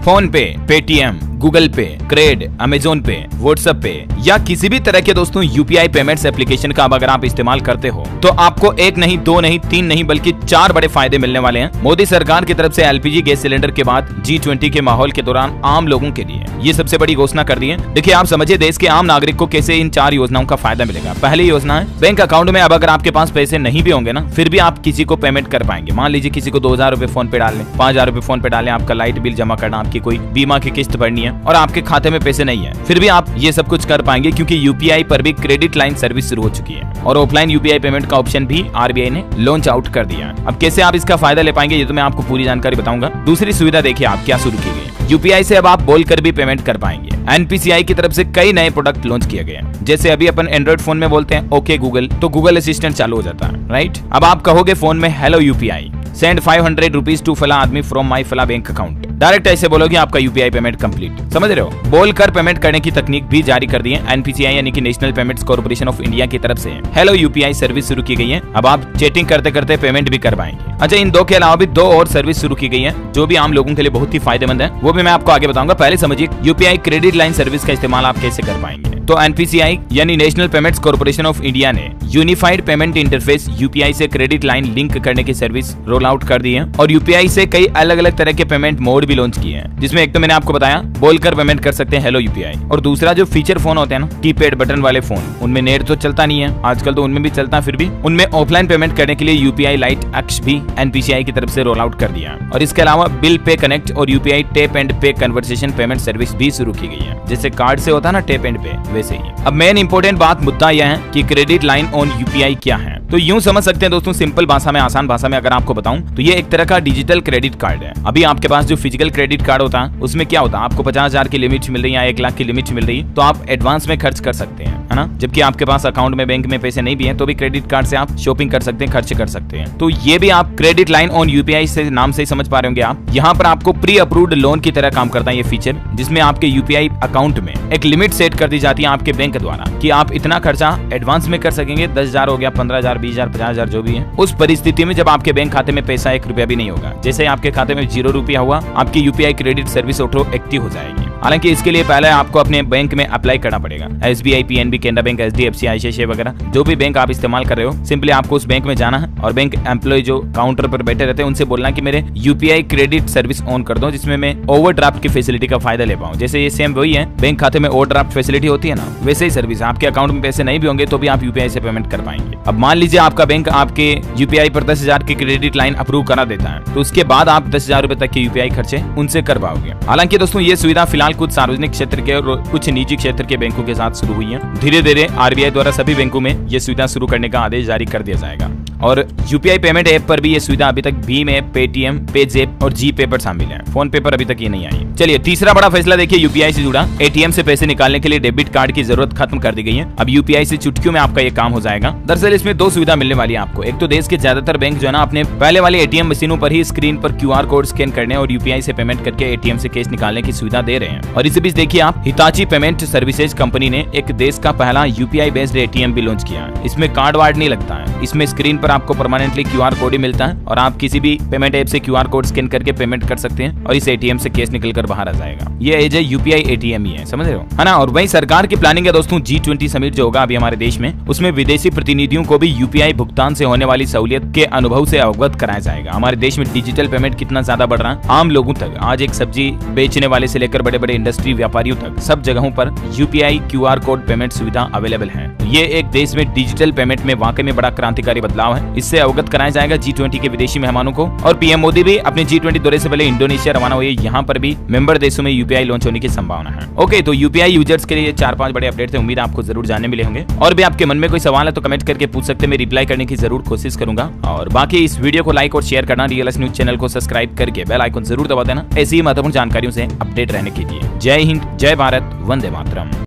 Phone पे, Paytm, Google पे, crate, Amazon पे, व्हाट्सएप पे या किसी भी तरह के दोस्तों यूपीआई पेमेंट्स एप्लीकेशन का अगर आप इस्तेमाल करते हो तो आपको एक नहीं, दो नहीं, तीन नहीं बल्कि 4 बड़े फायदे मिलने वाले हैं। मोदी सरकार की तरफ से एलपीजी गैस सिलेंडर के बाद G20 के माहौल के दौरान आम लोगों के लिए ये सबसे बड़ी घोषणा कर दी है। देखिए, आप समझिए देश के आम नागरिक को कैसे इन 4 योजनाओं का फायदा मिलेगा। पहली योजना है बैंक अकाउंट में अब अगर आपके पास पैसे नहीं भी होंगे ना, फिर भी आप किसी को पेमेंट कर पाएंगे। मान लीजिए किसी को 2000 रुपए फोन पे डालने, 5000 रुपए फोन पे डालने, आपका लाइट बिल जमा करना, आपकी कोई बीमा की किस्त भरनी है और आपके खाते में पैसे नहीं है, फिर भी आप ये सब कुछ कर पाएंगे क्योंकि यूपीआई पर भी क्रेडिट लाइन सर्विस शुरू हो चुकी है और ऑफलाइन यूपीआई पेमेंट का ऑप्शन भी आरबीआई ने लॉन्च आउट कर दिया है। अब कैसे आप इसका फायदा ले पाएंगे ये तो मैं आपको पूरी जानकारी बताऊंगा। दूसरी सुविधा देखिए आप क्या शुरू की गई, यूपीआई से अब आप बोलकर भी पेमेंट कर पाएंगे। एनपीसीआई की तरफ से कई नए प्रोडक्ट लॉन्च किए गए हैं। जैसे अभी अपन एंड्रॉइड फोन में बोलते हैं ओके गूगल, तो गूगल असिस्टेंट चालू हो जाता है, राइट। अब आप कहोगे फोन में hello UPI, send 500 rupees to फला आदमी फ्रॉम माई फला बैंक अकाउंट। डायरेक्ट ऐसे बोलोगे आपका यूपीआई पेमेंट कंप्लीट। समझ रहे हो, बोलकर पेमेंट करने की तकनीक भी जारी कर दी है। एनपीसीआई यानी कि national payments corporation of India की तरफ से हेलो यूपीआई सर्विस शुरू की गई है। अब आप चैटिंग करते करते पेमेंट भी कर पाएंगे। अच्छा, इन 2 के अलावा भी 2 और सर्विस शुरू की गई है जो भी आम लोगों के लिए बहुत ही फायदेमंद है, वो भी मैं आपको आगे बताऊंगा। पहले समझिए यूपीआई क्रेडिट लाइन सर्विस का इस्तेमाल आप कैसे कर पाएंगे। तो एनपीसीआई यानी national payments corporation of India ने यूनिफाइड पेमेंट इंटरफेस यूपीआई से क्रेडिट लाइन लिंक करने की सर्विस रोल आउट कर दी है और यूपीआई से कई अलग अलग तरह के पेमेंट मोड भी लॉन्च किए हैं, जिसमें एक तो मैंने आपको बताया बोलकर पेमेंट कर सकते हैं हेलो यूपीआई, और दूसरा जो फीचर फोन होते हैं ना, कीपैड बटन वाले फोन, उनमें नेट तो चलता नहीं है आजकल, तो उनमें भी चलता है, फिर भी उनमें ऑफलाइन पेमेंट करने के लिए यूपीआई लाइट एक्स भी एनपीसीआई की तरफ से रोल आउट कर दिया है। और इसके अलावा बिल पे कनेक्ट और यूपीआई टैप एंड पे कन्वर्सेशन पेमेंट सर्विस भी शुरू की गई है। जैसे कार्ड से होता है ना टैप एंड पे, वैसे ही। अब मेन इंपोर्टेंट बात मुद्दा यह है कि क्रेडिट लाइन ऑन यूपीआई क्या है। तो यूं समझ सकते हैं दोस्तों, सिंपल भाषा में, आसान भाषा में अगर आपको बताऊं तो ये एक तरह का डिजिटल क्रेडिट कार्ड है। अभी आपके पास जो फिजिकल क्रेडिट कार्ड होता है उसमें क्या होता है, आपको 50,000 की लिमिट मिल रही है या 1 लाख की लिमिट मिल रही है तो आप एडवांस में खर्च कर सकते हैं, है ना। जबकि आपके पास अकाउंट में बैंक में पैसे नहीं भी हैं तो भी क्रेडिट कार्ड से आप शॉपिंग कर सकते हैं, खर्च कर सकते हैं। तो ये भी आप क्रेडिट लाइन ऑन यूपीआई से नाम से ही समझ पा रहे होंगे आप। यहाँ पर आपको प्री अप्रूव्ड लोन की तरह काम करता है ये फीचर, जिसमें आपके यूपीआई अकाउंट में एक लिमिट सेट कर दी जाती है आपके बैंक द्वारा कि आप इतना खर्चा एडवांस में कर सकेंगे। 10,000 हो गया, 15,000, 20,000, 50,000 जो भी है। उस परिस्थिति में जब आपके बैंक खाते में पैसा 1 रुपया भी नहीं होगा, जैसे आपके खाते में 0 रुपया हुआ, आपकी UPI credit service auto active हो जाएगी। हालांकि इसके लिए पहले आपको अपने बैंक में अप्लाई करना पड़ेगा। SBI, PNB, Canara bank, HDFC, ICICI वगैरह जो भी बैंक आप इस्तेमाल कर रहे हो, सिंपली आपको उस बैंक में जाना है और बैंक एम्प्लॉय जो काउंटर पर बैठे रहते हैं उनसे बोलना कि मेरे यूपीआई क्रेडिट सर्विस ऑन कर दो, जिसमें मैं ओवरड्राफ्ट की फैसिलिटी का फायदा ले पाऊं। जैसे ये सेम वही है, बैंक खाते में ओवरड्राफ्ट फैसिलिटी होती है ना, वैसे ही सर्विस। आपके अकाउंट में पैसे नहीं भी होंगे तो भी आप यूपीआई से पेमेंट कर पाएंगे। अब मान लीजिए आपका बैंक आपके यूपीआई पर 10,000 की क्रेडिट लाइन अप्रूव करा देता है, तो उसके बाद आप 10,000 रुपए तक के यूपीआई खर्चे उनसे कर पाओगे। हालांकि दोस्तों ये सुविधा फिलहाल कुछ सार्वजनिक क्षेत्र के और कुछ निजी क्षेत्र के बैंकों के साथ शुरू हुई है। धीरे धीरे आरबीआई द्वारा सभी बैंकों में ये सुविधा शुरू करने का आदेश जारी कर दिया जाएगा। और यूपीआई पेमेंट ऐप पर भी ये सुविधा अभी तक भीम ऐप, पेटीएम, पेज़ैप और जीपे पर शामिल है। फोन पे पर अभी तक ये नहीं आई। चलिए तीसरा बड़ा फैसला देखिए यूपीआई से जुड़ा। एटीएम से पैसे निकालने के लिए डेबिट कार्ड की जरूरत खत्म कर दी गई है। अब यूपीआई से चुटकियों में आपका ये काम हो जाएगा। दरअसल इसमें 2 सुविधा मिलने वाली है आपको। एक तो देश के ज्यादातर बैंक जो है ना, अपने पहले वाले एटीएम मशीनों पर ही स्क्रीन पर क्यूआर कोड स्कैन करने और यूपीआई से पेमेंट करके एटीएम से कैश निकालने की सुविधा दे रहे हैं। और इसी बीच देखिए आप, हिताची पेमेंट सर्विसेज कंपनी ने एक देश का पहला यूपीआई बेस्ड एटीएम भी लॉन्च किया है। इसमें कार्ड वार्ड नहीं लगता है, इसमें स्क्रीन पर आपको परमानेंटली क्यूआर कोड ही मिलता है और आप किसी भी पेमेंट ऐप से क्यूआर कोड स्कैन करके पेमेंट कर सकते हैं और इस एटीएम से कैश निकलकर बाहर आ जाएगा। ये एज ए यूपीआई एटीएम ही है, समझ रहे हो, है ना। और वहीं सरकार की प्लानिंग है दोस्तों, G20 समिट जो होगा अभी हमारे देश में, उसमें विदेशी प्रतिनिधियों को भी यूपीआई भुगतान से होने वाली सहूलियत के अनुभव से अवगत कराया जाएगा। हमारे देश में डिजिटल पेमेंट कितना ज्यादा बढ़ रहा है, आम लोगों तक, आज एक सब्जी बेचने वाले से लेकर बड़े बड़े इंडस्ट्री व्यापारियों तक सब जगहों पर यूपीआई क्यूआर कोड पेमेंट सुविधा अवेलेबल है। ये एक देश में डिजिटल पेमेंट में वाकई में बड़ा क्रांतिकारी बदलाव है। इससे अवगत कराया जाएगा G20 के विदेशी मेहमानों को। और पीएम मोदी भी अपने G20 दौरे से पहले इंडोनेशिया रवाना हुए। यहाँ पर भी मेंबर देशों में यूपीआई लॉन्च होने की संभावना है। ओके, तो यूपीआई यूजर्स के लिए 4-5 बड़े अपडेट थे, उम्मीद आपको जरूर जानने मिले होंगे। और भी आपके मन में कोई सवाल है तो कमेंट करके पूछ सकते हैं, मैं रिप्लाई करने की जरूर कोशिश करूंगा। और बाकी इस वीडियो को लाइक और शेयर करना, डीएलएस न्यूज चैनल को सब्सक्राइब करके बेल आइकन जरूर दबा देना ऐसी ही महत्वपूर्ण जानकारियों से अपडेट रहने के लिए। जय हिंद, जय भारत, वंदे मातरम।